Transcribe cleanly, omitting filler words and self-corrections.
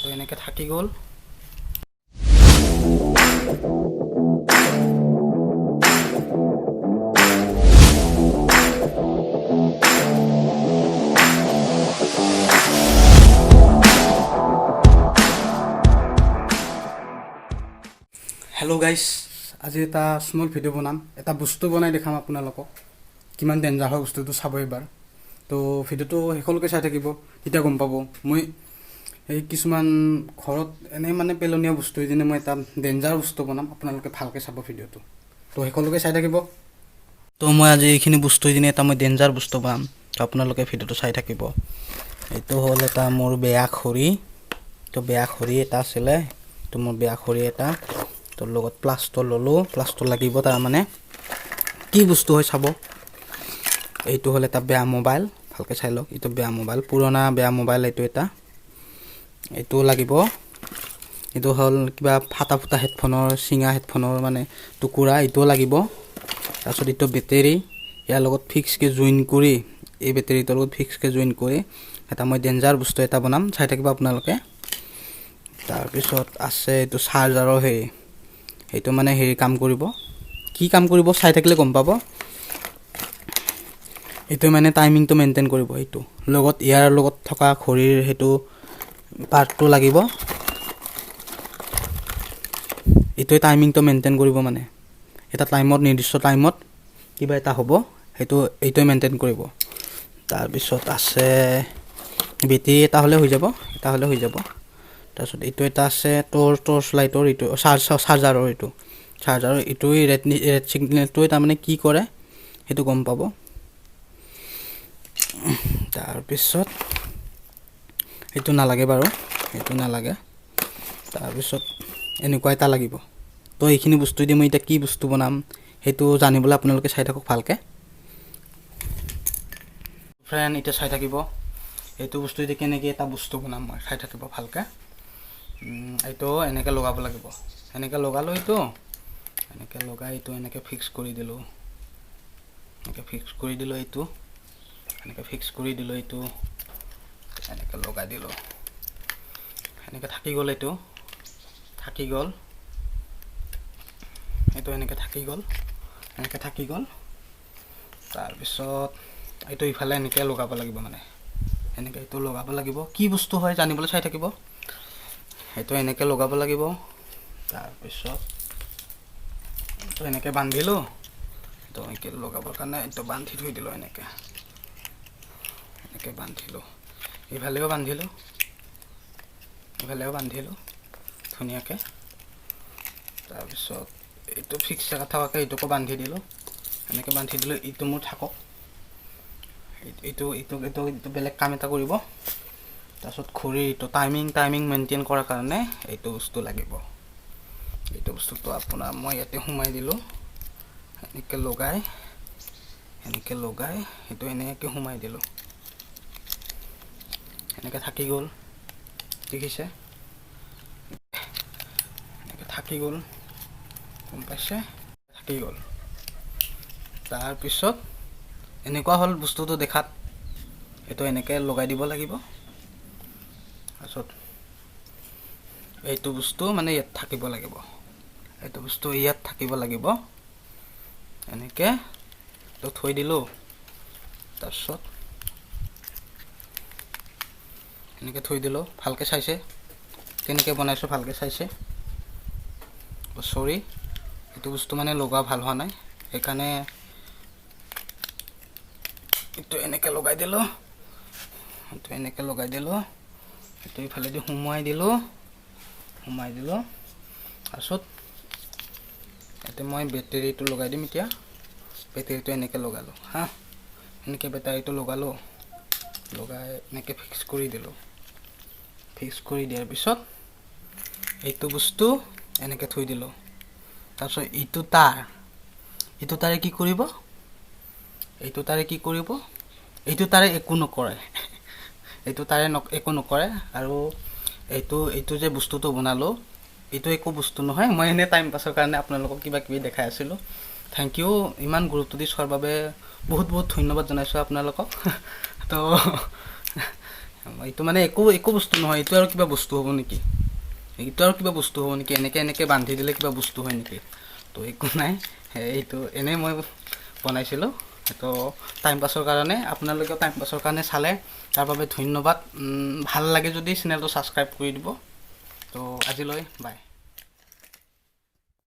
তো এনেকৈ থাকি গ'ল। হেল্ল' গাইছ, আজি এটা স্মল ভিডিঅ' বনাম। এটা বস্তু বনাই দেখাম আপোনালোকক, কিমান ডেঞ্জাৰ হয় বস্তুটো চাব এবাৰ। তো ভিডিঅ'টো শেষলৈকে চাই থাকিব, তেতিয়া গম পাব। মই এই কিছুমান ঘৰত এনেই মানে পেলনীয়া বস্তু যেনে মই এটা ডেঞ্জাৰ বস্তু বনাম, আপোনালোকে ভালকৈ চাব ভিডিঅ'টো। তো শেষলৈকে চাই থাকিব। তো মই আজি এইখিনি বস্তু যেনে এটা মই ডেঞ্জাৰ বস্তু বনাম, তো আপোনালোকে ভিডিঅ'টো চাই থাকিব। এইটো হ'ল এটা মোৰ বেয়া খৰি। তো বেয়া খৰি এটা আছিলে, তো মোৰ বেয়া খৰি এটা, তোৰ লগত প্লাষ্টাৰ ল'লোঁ। প্লাষ্টাৰ লাগিব, তাৰমানে কি বস্তু হয় চাব। এইটো হ'ল এটা বেয়া মোবাইল, ভালকৈ চাই লওক। এইটো বেয়া মোবাইল, পুৰণা বেয়া মোবাইল এইটো এটা। এইটো লাগিব। এইটো হ'ল কিবা ফাটা ফুটা হেডফোনৰ, চিঙা হেডফোনৰ মানে টুকুৰা, এইটোও লাগিব। তাৰপিছত এইটো বেটেৰী, ইয়াৰ লগত ফিক্সকৈ জইন কৰি, এই বেটেৰীটোৰ লগত ফিক্সকৈ জইন কৰি এটা মই ডেঞ্জাৰ বস্তু এটা বনাম, চাই থাকিব আপোনালোকে। তাৰপিছত আছে এইটো চাৰ্জাৰৰ সেইটো মানে কাম কৰিব। কি কাম কৰিব চাই থাকিলে গম পাব। এইটো মানে টাইমিংটো মেইনটেইন কৰিব। এইটো লগত ইয়াৰ লগত থকা ঘড়ীৰ সেইটো পাৰ্টটো লাগিব। এইটোৱে টাইমিংটো মেইনটেইন কৰিব, মানে এটা টাইমত, নিৰ্দিষ্ট টাইমত কিবা এটা হ'ব, এইটোৱে মেইনটেইন কৰিব। তাৰপিছত আছে বেটেৰী এটা হ'লে হৈ যাব, তাৰপিছত এইটো এটা আছে টৰ্চ লাইটৰ, এইটো চাৰ্জাৰৰ, এইটোৱে ৰেড ছিগনেলটোৱে তাৰমানে কি কৰে সেইটো গম পাব। তাৰপিছত এইটো নালাগে বাৰু, এইটো নালাগে। তাৰপিছত এনেকুৱা এটা লাগিব। তো এইখিনি বস্তু দি মই এতিয়া কি বস্তু বনাম সেইটো জানিবলৈ আপোনালোকে চাই থাকক ভালকৈ। ফ্ৰেণ্ড, এতিয়া চাই থাকিব এইটো বস্তু দি কেনেকৈ এটা বস্তু বনাম, মই চাই থাকিব ভালকৈ। এইটো এনেকৈ লগাব লাগিব, এনেকৈ লগালোঁ। এনেকৈ লগাই এইটো এনেকৈ ফিক্স কৰি দিলোঁ, এনেকৈ ফিক্স কৰি দিলোঁ। এইটো এনেকৈ লগাই দিলোঁ, এনেকৈ থাকি গ'ল। এইটো এনেকৈ থাকি গ'ল। তাৰপিছত এইটো ইফালে এনেকৈ লগাব লাগিব, মানে এনেকৈ এইটো লগাব লাগিব। কি বস্তু হয় জানিবলৈ চাই থাকিব। সেইটো এনেকৈ লগাব লাগিব। তাৰপিছত এইটো এনেকৈ বান্ধিলোঁ। তো এনেকৈ লগাবৰ কাৰণে এইটো বান্ধি থৈ দিলোঁ, এনেকৈ বান্ধিলোঁ। ইফালেও বান্ধিলোঁ ধুনীয়াকৈ। তাৰপিছত এইটো ফিক্স জেগাত থকাকৈ এইটোকো বান্ধি দিলোঁ, এনেকৈ বান্ধি দিলোঁ। এইটো মোৰ থাকক, এইটো বেলেগ কাম এটা কৰিব। তাৰপিছত ঘড়ী, এইটো টাইমিং মেইনটেইন কৰাৰ কাৰণে এইটো বস্তু লাগিব। এইটো বস্তুটো আপোনাৰ মই ইয়াতে সোমাই দিলোঁ, এনেকৈ লগাই সেইটো এনেকৈ সোমাই দিলোঁ। এনেকৈ থাকি গ'ল, দেখিছে? এনেকৈ থাকি গ'ল, গম পাইছে? থাকি গ'ল। তাৰপিছত এনেকুৱা হ'ল বস্তুটো দেখাত। এইটো এনেকৈ লগাই দিব লাগিব। তাৰপিছত এইটো বস্তু মানে ইয়াত থাকিব লাগিব, এনেকৈ তো থৈ দিলোঁ। তাৰপিছত এনেকৈ থৈ দিলোঁ। ভালকৈ চাইছে কেনেকৈ বনাইছোঁ, ভালকৈ চাইছে। চৰি, এইটো বস্তু মানে লগোৱা ভাল হোৱা নাই, সেইকাৰণে এইটো এনেকৈ লগাই দিলোঁ। এইটো ইফালেদি সোমোৱাই দিলোঁ। তাৰপিছত ইয়াতে মই বেটেৰীটো লগাই দিম এতিয়া। বেটেৰীটো এনেকৈ লগালোঁ লগাই এনেকৈ ফিক্স কৰি দিলোঁ। দিয়াৰ পিছত এইটো বস্তু এনেকৈ থৈ দিলোঁ। তাৰপিছত এইটো তাৰে কি কৰিব, এইটো তাৰে একো নকৰে। একো নকৰে। আৰু এইটো যে বস্তুটো বনালোঁ, এইটো একো বস্তু নহয়। মই এনেই টাইম পাছৰ কাৰণে আপোনালোকক কিবা কিবি দেখাই আছিলোঁ। থেংক ইউ, ইমান গুৰুত্ব দি চোৱাৰ বাবে বহুত ধন্যবাদ জনাইছোঁ আপোনালোকক। তো এইটো মানে একো বস্তু নহয়, এইটো আৰু কিবা বস্তু হ'ব নেকি, এনেকৈ বান্ধি দিলে কিবা বস্তু হয় নেকি? তো একো নাই, এইটো এনেই মই বনাইছিলোঁ, সেইটো টাইম পাছৰ কাৰণে। আপোনালোকেও টাইম পাছৰ কাৰণে চালে, তাৰ বাবে ধন্যবাদ। ভাল লাগে যদি চেনেলটো ছাবস্ক্ৰাইব কৰি দিব। তো আজিলৈ বাই।